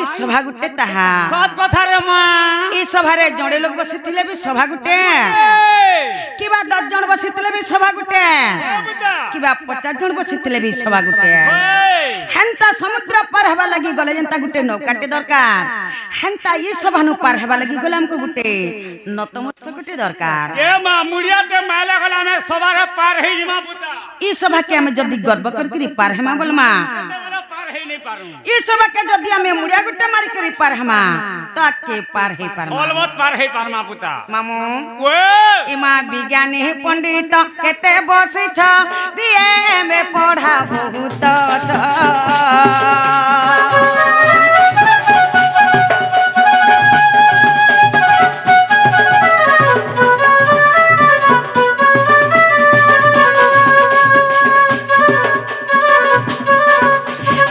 ई सभा गुटे ताहा सत कथा रे मां ई सभा रे जोड़े लोग बसिथिले भी सभा गुटे किबा 10 जण बसिथिले भी सभा गुटे किबा 50 जण बसिथिले भी सभा गुटे हेंता समुद्र पार हवा लगी गले जनता गुटे नौकाटे दरकार हेंता ई सभा नु पार हवा लगी गले हमको गुटे नतमस्तक गुटे दरकार ए मां मुड़िया ते माला गला में सभा रे पार हे जिमा पुता ई सभा के हम जदी गर्व करकरी पार हेमा बोलमा पार हे नहीं पारू ई सभा के जदी हमें मुड़िया गुटे मारी करी पार हेमा ताके पार हे पार बोलबत पार हे पार मा पुता मामू ओए इमा विज्ञानी पंडित केते बसी छ बीए में पढ़ा बहुत छ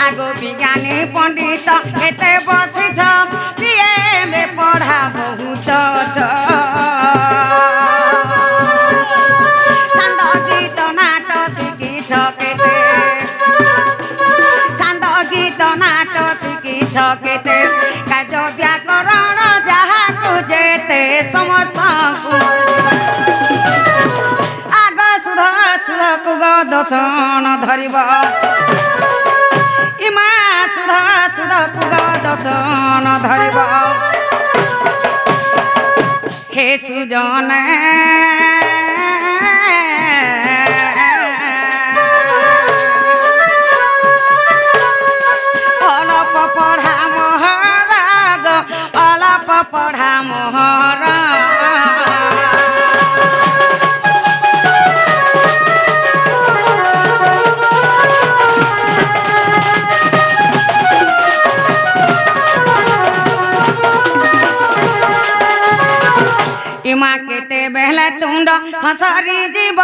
आगो विज्ञानी पंडित केते बसी छ बीए में पढ़ा बहुत छ छकेते काजो व्याकरण जहा को जेते समस्त को आग सुध सुध को दर्शन धरिब इमा सुध सुध को दर्शन धरिब हे सुजन पढ़ा मोहर इमा केते बेहले तुंड हसरी जीव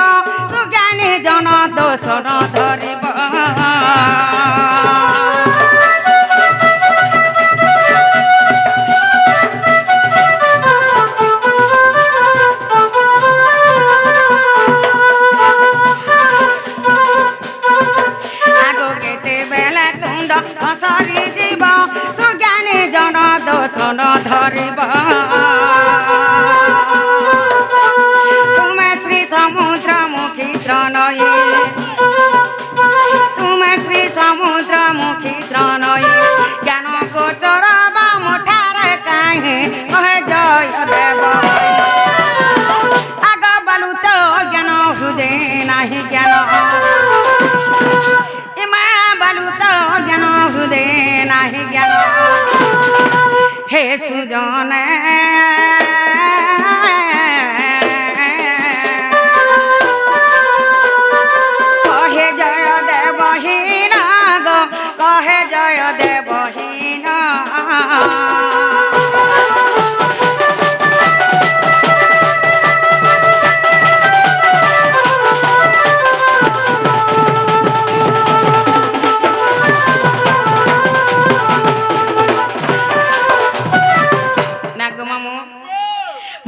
सुज्ञानी जन दोष न धरिब हसरी जीव सुज्ञानी जन दोष न धरिब तुमे श्री समुद्र मुखी त्रनयी तुमे श्री समुद्र मुखी त्रनयी ज्ञान गोचर मुठारे काहे कहे जय देव आग बालू तो ज्ञान हृदय नाही ज्ञान ज्ञान हृदय नाही ज्ञान हे सुजन कहे जय देवहीन गो कहे जय देवहीन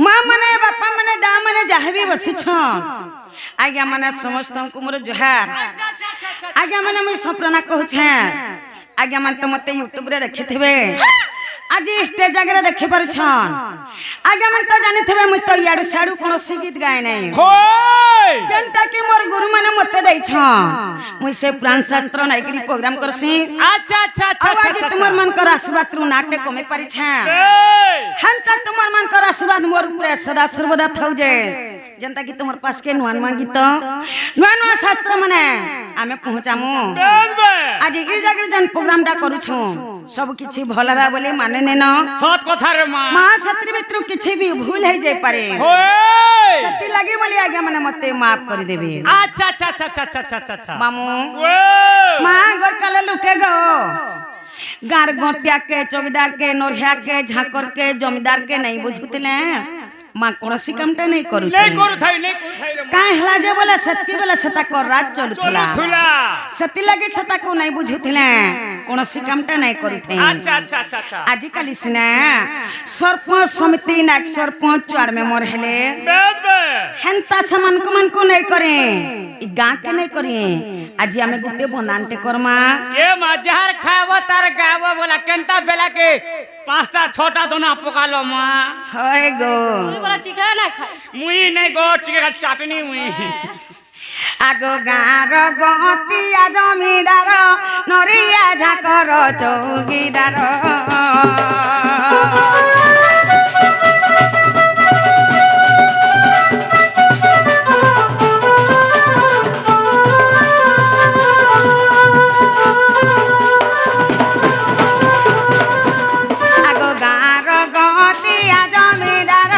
माँ मने बापा मने दा मने जहाँ भी बसी आज्ञा मने समस्त को मोर जुहार आज्ञा मने मुझे सपना कहूँ आज्ञा मन तो मत यूट्यूब रे रखी थे आज स्टेज जगह देखि पारुछन आज्ञा मन तो जानि थे मुई तो याडू साडू कोनोसी गीत गाय नै जनता के मोर गुरु माने मते दै छन मुई से पुराण शास्त्र नाइकरी प्रोग्राम करसी अच्छा अच्छा अच्छा आज तुमर मन कर आशीर्वाद रु नाट्य कमे पारि छ हंता तुमर मन कर आशीर्वाद मोर ऊपर सदा सर्वदा थौ जे जनता की तुमर पास के नुआन गीत नुआ शास्त्र माने आमे पहुंचामु आज ई जगह जन प्रोग्राम टा करू छु सब किछि भला बा बोले माने ने न सत कथा रे मां मां सत्री मित्र किछि भी भूल है जाय पारे सती लागे बोले आज्ञा माने मते माफ कर देबे अच्छा अच्छा अच्छा अच्छा अच्छा अच्छा मामू मां घर काले लुके गो गार गोतिया के चौकीदार के नोरिया के झाकर के जमींदार के नहीं बुझुतले मां कोनसी कामटा नहीं करू नहीं करू थाई काहे हला जे बोला सत्य बोला सता को रात चलुथला सती लागे सता को नहीं बुझुतले कोनसी कामटा नहीं करू थे अच्छा अच्छा अच्छा अच्छा आज काली सिना सरपंच समिति नाक सरपंच चार में मोर हेले बस बस हेंता समान को मन को नहीं करे ई गां के नहीं करे আজি আমি গুটে বনানতে করমা এ মা যার খাইব তার গাইব বলা কেনতা বেলা কে 5টা 6টা দোনা পকালো মা হয় গো তুই বলা টিকা না খাই মুই নাই গো টিকে চাটনি মুই আগো গাঁর গতিয়া জমিদার নরিয়া ঝাকর চৌকিদার আগো গাঁর গতিয়া জমিদার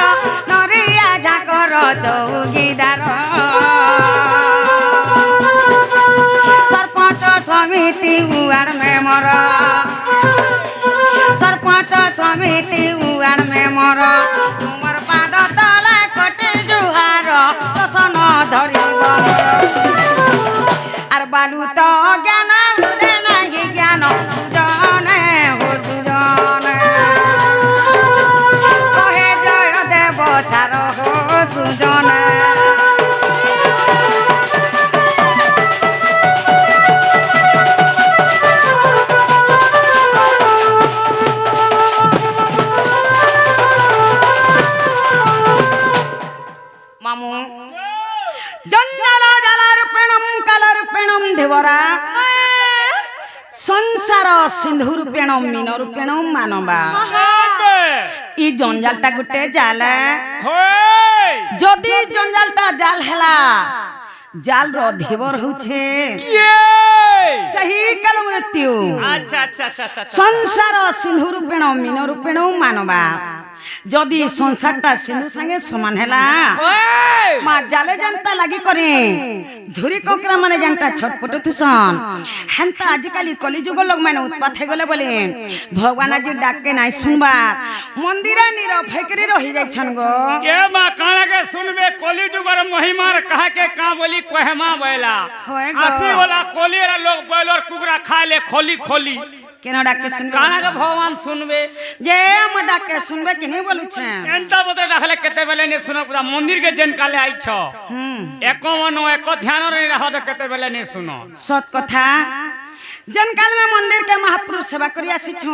নরিয়া ঝাকর চৌকিদার सरपंच समिति उआर में मर सरपंच समिति उआर में मर तुमर पाद तला कटे जुहार दसन धरिब आर बालू तो ज्ञान उदे नाही ज्ञान सुजन हो सुजन कहे जय देव चार हो सुजन মামু জঞ্জালা জালার্পণম কালার্পণম দেবরা সংসার সিন্ধুরূপেণম মিনরূপেণম মানবা ই জঞ্জালটা গুটে জালা হই যদি জঞ্জালটা জাল হেলা জাল র ধেবর হচ্ছে ইয়ে সহি কাল মৃত্যু আচ্ছা আচ্ছা আচ্ছা আচ্ছা সংসার সিন্ধুরূপেণম মিনরূপেণম মানবা যদি সংসারটা সিন্ধু সঙ্গে সমান হেলা ওই মা জালে জানতা লাগি করে ঝুরি ককরা মানে জানতা ছটপট থুসন হেনতা আজকালি কলিযুগ লোক মানে উৎপাত হয়ে গলে বলে ভগবান আজি ডাকে নাই শুনবার মন্দিরে নীরব ফেকরি রহি যাইছন গো এ মা কানা কে শুনবে কলি যুগর মহিমার কাহা কে কা বলি কহেমা বয়লা হয় গো। আসি ওলা কলিরা লোক বয়লর কুকরা খাইলে খলি খলি কেন ডাকে শুনবে কানা কে ভগবান শুনবে যে আম ডাকে শুনবে কি নেই বলছেন এন্তা বতে ডাকলে কেতে বেলে নে শুনো পুরা মন্দির কে জেন কালে আইছ এক মন এক ধ্যান রে রাহ দে কেতে বেলে নে শুনো সৎ কথা जन काल में मंदिर के महापुरुष सेवा करी आसी छु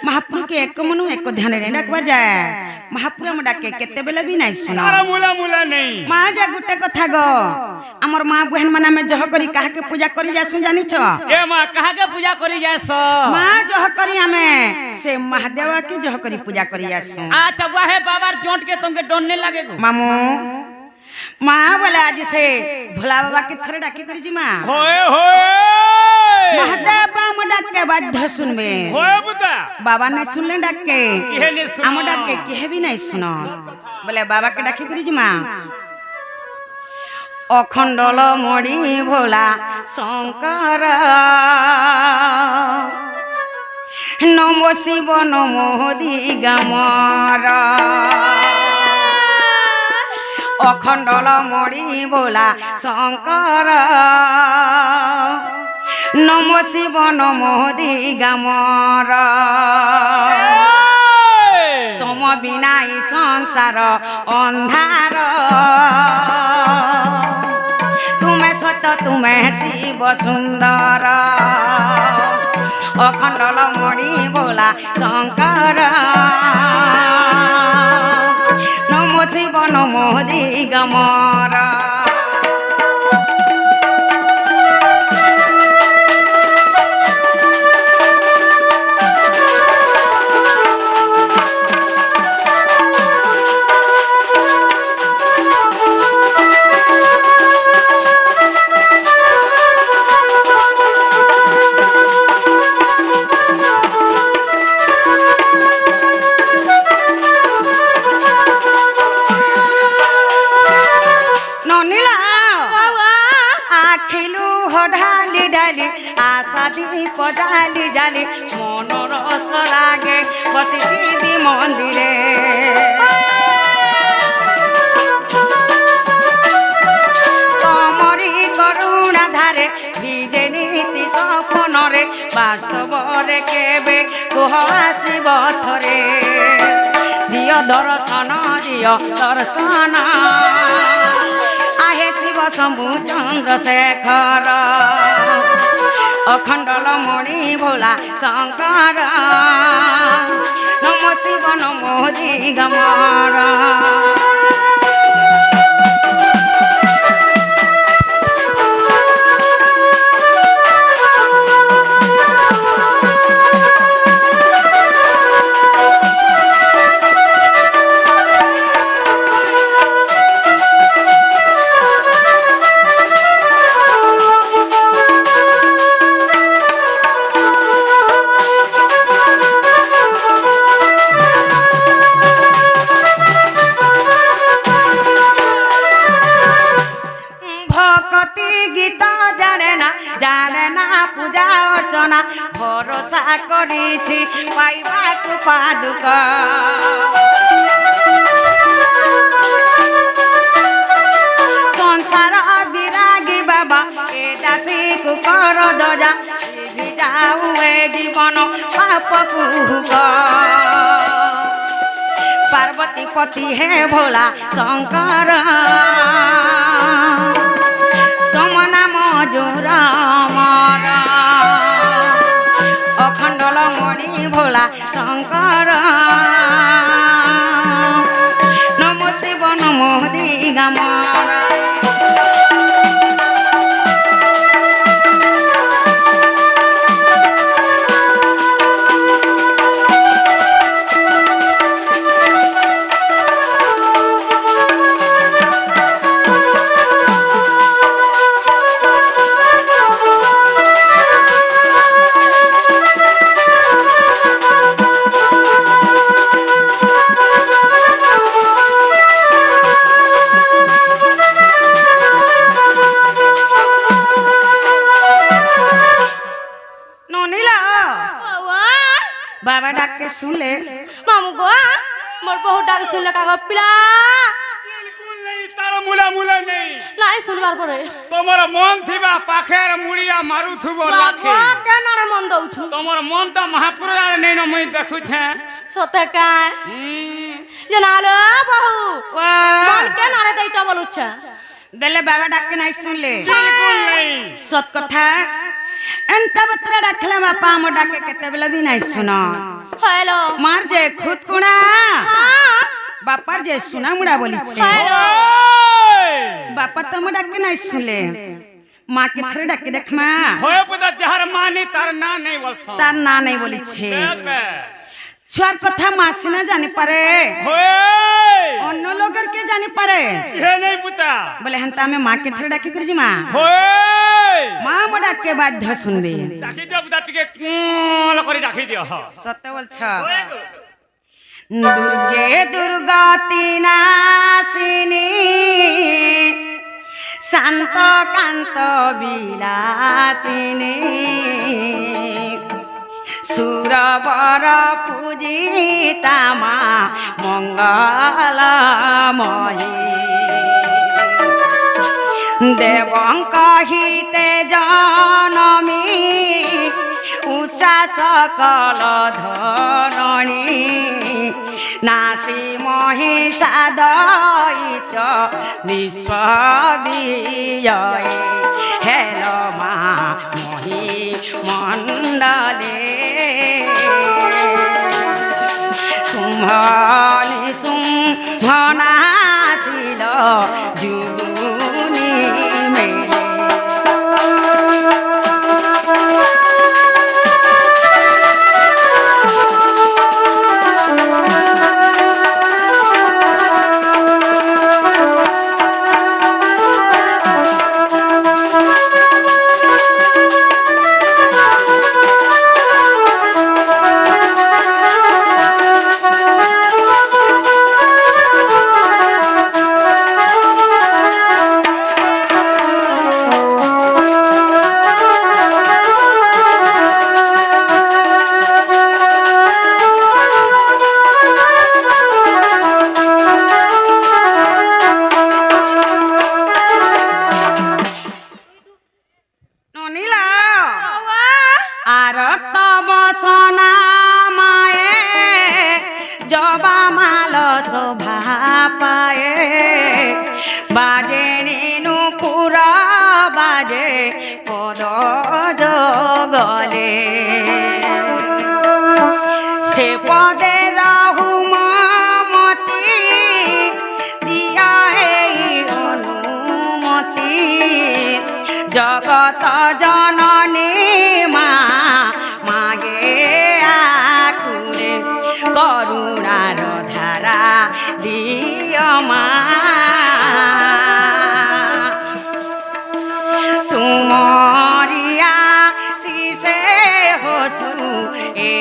महापुरु के एक मनु एक ध्यान रे डाकबा जाय महापुरु हम डाके केते बेले भी नहीं सुना अरे मुला मुला नहीं मां जा गुटे कथा गो हमर मां बहन मना में जह करी काहे के पूजा करी जासु जानी छ ए मां काहे के पूजा करी जास मां जह करी हमें से महादेव की जह करी पूजा करी जासु अच्छा वाहे बाबा जोंट के तुमके डोनने लगे गो मामू मां बोले आज से भोला बाबा के थरे डाके करी जी मां होए होए महादेव हम डाके बाध्य सुनबे होए बुता बाबा ने सुनले डाके किहे ने सुनो हम डाके किहे भी नहीं सुनो बोले बाबा के डाके करी जी मां अखंडल मणि भोला शंकर नमो शिव नमो दिगमर अखंडल मणि भोला शंकर नमो शिव नमो दिगमर तुम बिना ई संसार अंधार तुम्हें सत तुम्हें शिव सुंदर अखंडल मणि भोला शंकर नमो शिव नमो दिगमर आशा दीप जाली जाली मन रस लागे बसी देवी मंदिरे तमरी करुणा धारे भिजे नीति सपन रे वास्तव रे केबे तुह आसीब थरे दियो दर्शन आहे शिव শম্ভু চন্দ্রশেখর অখণ্ডল মণি ভোলা শঙ্কর নম শিব নমো দিগমর পূজা অর্চনা ভরসা করেছি পাইবাকু পাদুক সংসার বিরাগী বাবা এ দাসীকু কর দজা যাও এ জীবন পাপকু পার্বতী পতি হে ভোলা শঙ্কর তম নাম জোর মর অখণ্ডল মণি ভোলা শঙ্কর নম শিব নমো দিগমর बाबा डाक के सुन ले मामू गो मोर बहुत डाक सुन ले कागो पिला बिल्कुल नहीं तारा मुला मुला नहीं নাই শুনবার পরে তোমার মন থিবা পাখের মুড়িয়া মারু থুব লাখে বাবা কেন রে মন দউছু তোমার মন তো মহাপুরার নেই ন মই দেখুছে সতে কায় জানালো বাহু মন কেন রে দেই চবল উচ্ছা देले बाबा डाक के नहीं सुन ले बिल्कुल नहीं सत कथा एंता बतरा डाकले बापा मो डाके केते बेला भी नहीं सुनो हेलो मार जे खुद कोना हां बापर जे सुना मुड़ा बोली छे हेलो बापा तो मो डाके नहीं सुन ले मां के थरे डाके देख मां होय पता जहर मानी तार ना नहीं बोलस तार ना नहीं बोली छे छुआर कथा मां से ना जाने पारे होय अन्य लोगर के जाने पारे ये नहीं पता बोले हंता में मां के थरे डाके करजी मां होय मां मो डाके बाध्य सुनबे डाकी जब दाटिके कोल करी डाकी दियो सत्य बोल छ दुर्गे दुर्गति नाशिनी शांत कांत विलासिनी सुरवर पूजिता मा मंगलमयी देवं कहिते जनमी उषा सकल धरणी नासी महिषा दैत्य विश्वविजय हेलो मा मही मंडले शुंभनि शुंभनाशिल जुगुनी मेले से पदे रहु ममती दिया है अनुमति जगत जननी मागे आकुरे करुणार धारा दिय मा तुमरिया शिशे होसु ए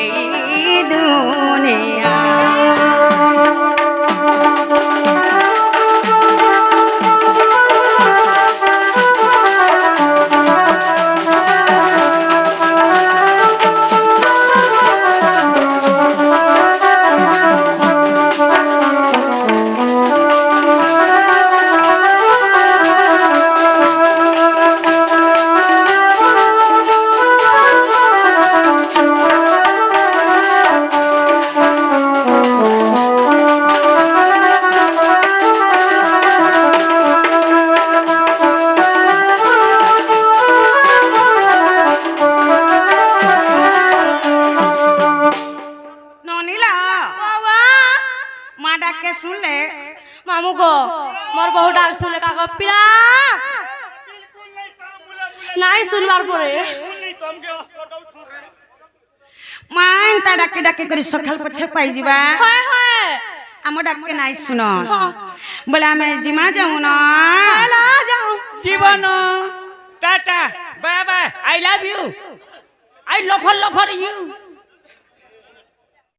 दुनिया मामू को मोर बहु डाक सुनले का पिला नहीं सुनबार पड़े मान ता डाके डाके करी सखाल पछे पाई जीवा हाय हाय आम डाके नाइ सुन बोला मैं जिमा जाऊं ना हेलो जाऊं जीवन tata bye bye I love you I love you